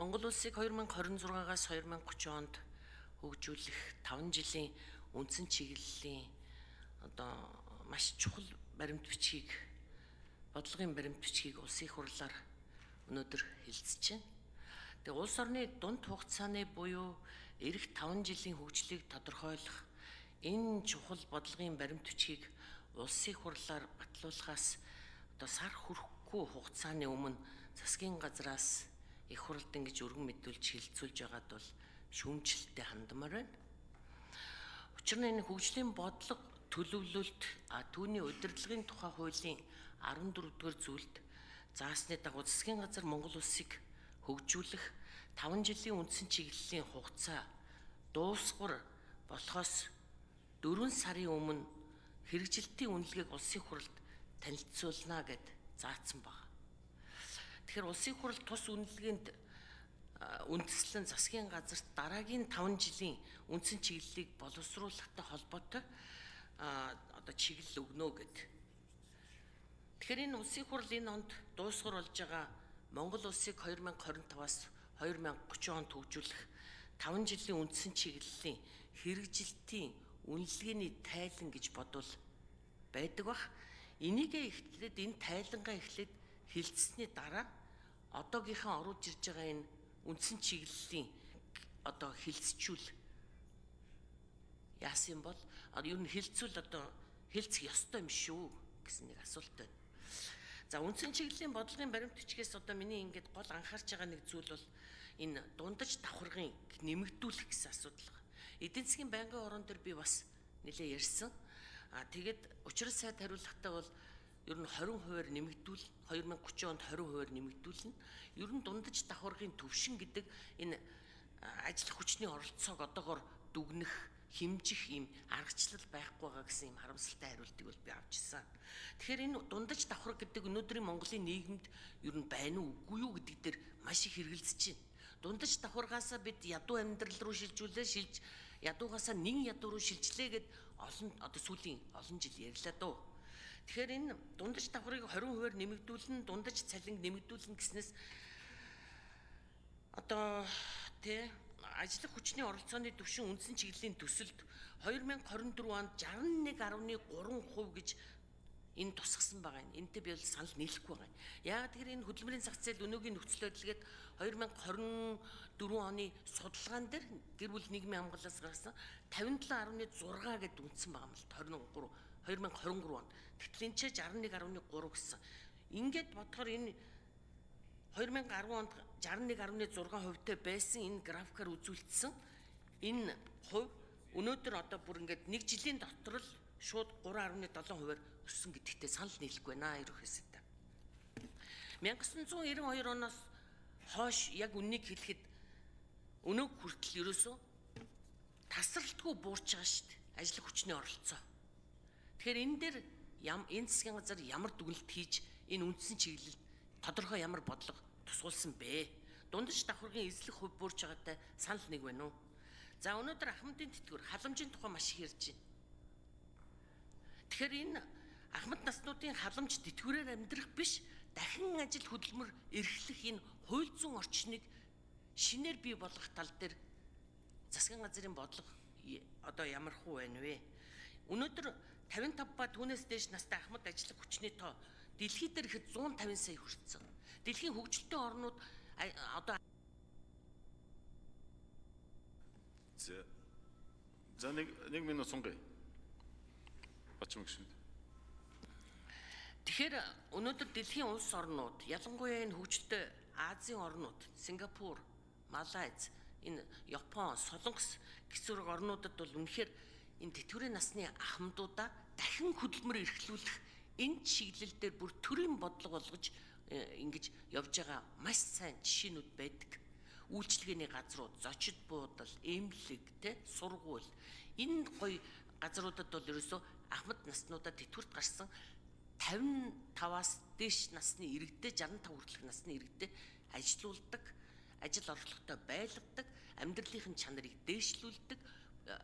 Монгол улсыг 2026-аас 2030 онд хөгжүүлэх 5 жилийн үндсэн чиглэлийн маш чухал баримт бичгийг, бодлогын баримт бичгийг улсын их хурлаар өнөөдөр хэлэлцэж байна. Тэгээ улс орны дунд хугацааны буюу эх 5 жилийн хөгжлийг тодорхойлох энэ чухал бодлогын баримт бичгийг улсын их хурлаар батлуулахаас сар хүрэхгүй хугацааны өмнө засгийн газраас их хурлд ингэж өргөн мэдүүлж хэлэлцүүлж байгаад бол шүүмжлэлтэй хандмаар байна. Учир нь энэ хөгжлийн бодлого төлөвлөлт түүний удирдлагын тухай хуулийн 14-р зүйлд заасны дагуу засгийн газар Монгол улсыг хөгжүүлэх 5 жилийн үндсэн чиглэлийн хугацаа дуусгар болохоос 4 сарын өмнө хэрэгжилтийн үнэлгээг улсын хурлд танилцуулна гэд заасан байна. Тэгэхээр улсын хурал тус үнэлгээнд үндэслэн засгийн газарт дараагийн 5 жилийн үндсэн чиглэлийг боловсруулахтай холбоотой чиглэл өгнө гэд. Тэгэхээр энэ улсын хурал энэ онд дуусгар болж байгаа Монгол улсыг 2025-аас 2030 онд хөгжүүлэх 5 жилийн үндсэн чиглэлийн хэрэгжилтийн үнэлгээний тайлан гэж бодвол байдаг бах. Энийгээ эхлээд энэ тайлангаа эхлээд хэлцсэний дараа одоогийнхаа оруулж ирж байгаа энэ үндсэн чиглэлийн хэлцчүүл яасан бол ер нь хэлцүүл хэлцэх ёстой юм шүү гэсэн нэг асуулт байна. За үндсэн чиглэлийн бодлогын баримт бичгээс миний ингээд гол анхаарч байгаа нэг зүйл бол энэ дундаж давхаргын нэмэгдүүлэх гэсэн асуудал байна. Эдийн засгийн байнгын орон дээр би бас нэлээ ярьсан. Тэгээд учрал сайд хариулахдаа бол ер нь 20% нэмэгдүүл 2030 онд 20% нэмэгдүүлнэ. Ер нь дундаж давхаргын төвшин гэдэг энэ ажил хүчний оролцоог одоогоор дүгнэх, хэмжих ийм аргачлал байхгүй байгаа гэсэн ийм харамсалтай хариултыг бол би авч ирсэн. Тэгэхээр энэ дундаж давхар гэдэг өнөөдрийн Монголын нийгэмд ер нь байна уу үгүй юу гэдэг дээр маш их хэрэгэлцэж байна. Дундаж давхаргаасаа бид ядуу амьдрал руу ядуугаасаа нэг ядуу руу шилжлээ гэд сүүлийн олон жил ярьлаа дөө. Тэгэхээр энэ дундаж давхрыг 20% нэмэгдүүлэн, дундаж цалин нэмэгдүүлэн гэснээс ажлах хүчний оролцооны түвшин үндсэн чиглэлийн төсөлд 2024 онд 61.3% гэж энэ тусгасан байгаа юм. Энэтэй би бол санал нийлэхгүй байгаа юм. Яагаад тэгэхээр энэ хөдөлмөрийн зах зээл өнөөгийн нөхцөл байдлгээд 2024 оны судалгаан дээр гэр бүл нийгмийн хамгаалалаас гаргасан 57.6 гэдэг үндсэн байгаа юм л 2023 онд. Тэгтэл энэ ч 61.3 гэсэн. Ингээд бодохоор энэ 2010 онд 61.6%-тэй байсан энэ графикаар үзүүлсэн энэ хувь өнөөдөр бүр ингээд нэг жилийн дотор л шууд 3.7%-аар өссөн гэдэгтээ санал нийлэхгүй байна ерөнхийдөө. 1992 оноос хойш яг үннийг хэлэхэд өнөөг хүртэл ерөөсөө тасралтгүй буурч байгаа шүү дээ. Ажил хүчний оролцоо. Тэгэхээр энэ дээр энэ засгийн газар ямар дүгнэлт хийж энэ үндсэн чиглэлд тодорхой ямар бодлого тусгуулсан бэ? Дундаж давхаргын эзлэх хувь буурч байгаатай санал нэг байна уу? За өнөөдөр Ахмадын тэтгэвэр халамжийн тухай маш их ярьж байна. Тэгэхээр энэ Ахмад наснуудын халамж тэтгэврээр амьдрах биш, дахин ажил хөдөлмөр эрхлэх энэ хууль зүйн орчныг шинээр бий болгох тал дээр засгийн газрын бодлого ямар хуу байна вэ? Өнөөдөр 55 ба түүнээс дээш настай Ахмад ажиллах хүчний тоо дэлхийд дээр ихэд 150 сая хүрсэн. Дэлхийн хөгжилтэй орнууд За нэг минут сунгая. Бачмаг шүү. Тэгэхээр өнөөдөр дэлхийн улс орнууд, ялангуяа энэ хөгжилтэй Азийн орнууд, Сингапур, Малайз, энэ Япон, Солонгос гэсүрэг орнуудад бол үнэхээр энэ тэтгэврийн насны ахмадуудаа дахин хөдөлмөр эрхлүүлэх энэ чиглэл дээр бүр төрийн бодлого болгож ингэж явж байгаа маш сайн жишээнүүд байдаг. Үйлчлэгээний газрууд, зочид буудал, эмнэлэг, сургууль энэ гоё газруудад бол ерөөсөө Ахмад наснуудаа тэтгэврт гарсан 55-аас дээш насны иргэдээ 65 хүртэлх насны иргэдээ ажилуулдаг, ажил орлоготой байлгадаг, амьдралын чанарыг дээшлүүлдэг,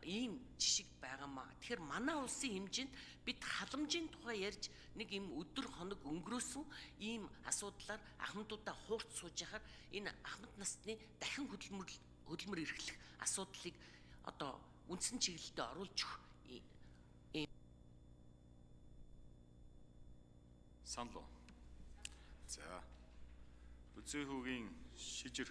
ийм жишг байгаамаа. Тэгэхээр манай улсын хэмжээнд бид халамжийн тухай ярьж нэг ийм өдөр хоног өнгөрөөсөн ийм асуудлаар ахмадуудаа хуурч сууж яхаар энэ ахмад насны дахин хөдөлмөр эрхлэх асуудлыг одоо үндсэн чиглэлдээ оруулж өгөх санал уу? За. Үзээ хүүгийн шижир